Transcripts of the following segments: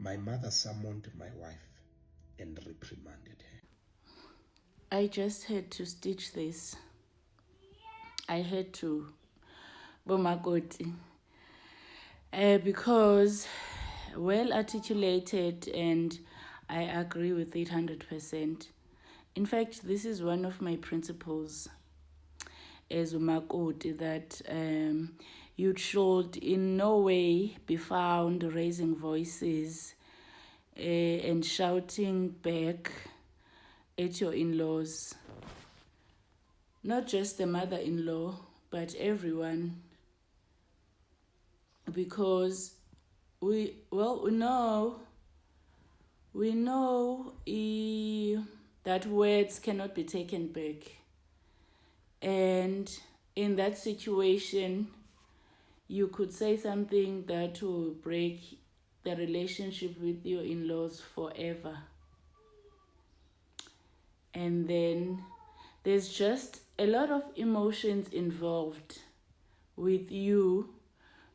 My mother summoned my wife and reprimanded her. I just had to stitch this. I had to, Bomakoti, because well articulated, and I agree with it 100%. In fact, this is one of my principles as umakoti, that you should in no way be found raising voices and shouting back at your in-laws. Not just the mother-in-law, but everyone. Because we know that words cannot be taken back. And in that situation, you could say something that will break the relationship with your in-laws forever. And then there's just a lot of emotions involved with you,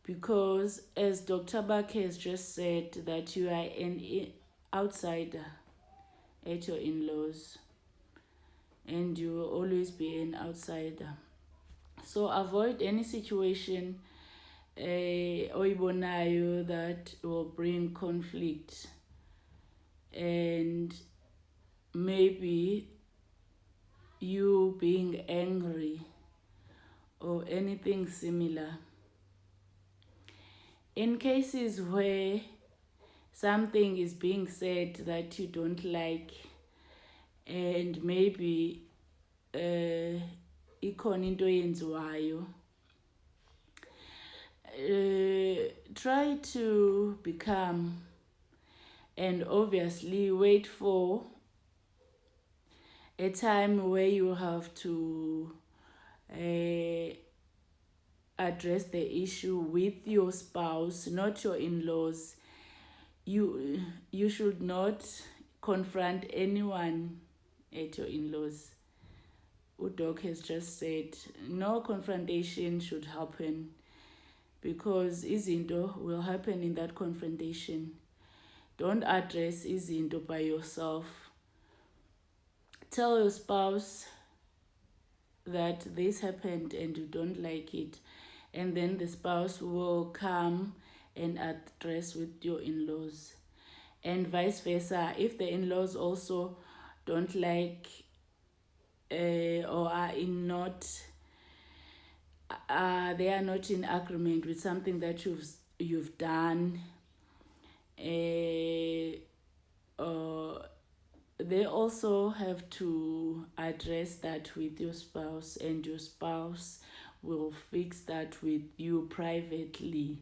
because as Dr. Bak has just said, that you are an outsider at your in-laws, and you will always be an outsider. So avoid any situation oibonayo that will bring conflict, and maybe you being angry or anything similar. In cases where something is being said that you don't like, and maybe ikhona into eyenziwayo, try to be calm, and obviously wait for a time where you have to address the issue with your spouse, not your in-laws. You should not confront anyone at your in-laws. Udok has just said no confrontation should happen, because izinto will happen in that confrontation. Don't address izinto by yourself. Tell your spouse that this happened and you don't like it, and then the spouse will come and address with your in-laws, and vice versa. If the in-laws also don't like or are they are not in agreement with something that you've done, they also have to address that with your spouse, and your spouse will fix that with you privately.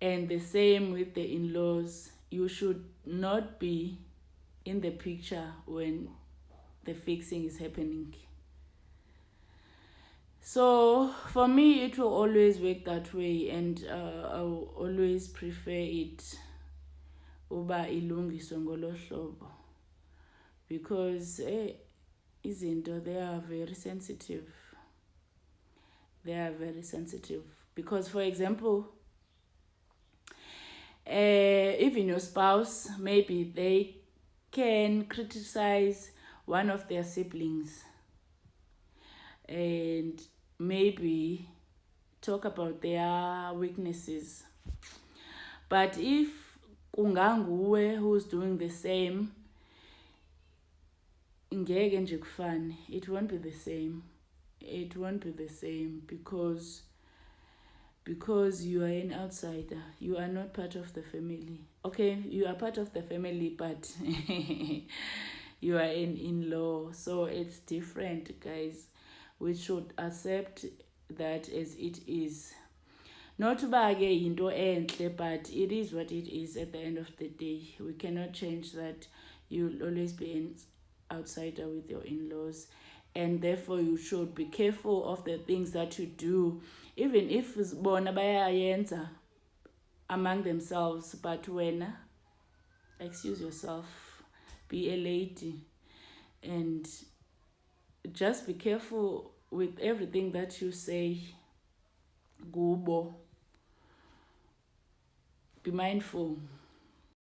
And the same with the in-laws. You should not be in the picture when the fixing is happening. So for me, it will always work that way, and I will always prefer it uba ilungiswe ngolo hlobo, because izinto, they are very sensitive. Because, for example, even your spouse, maybe they can criticize one of their siblings and maybe talk about their weaknesses. But if kunganguwe who's doing the same, ngeke nje kufane. It won't be the same, because you are an outsider. You are not part of the family. Okay, you are part of the family, but you are an in-law, so it's different, guys. We should accept that as it is. Not uba ke yinto enhle, but it is what it is at the end of the day. We cannot change that. You'll always be an outsider with your in-laws, and therefore you should be careful of the things that you do, even if bona bayayenza among themselves, but wena, excuse yourself, be a lady, and just be careful with everything that you say, gubo. Be mindful.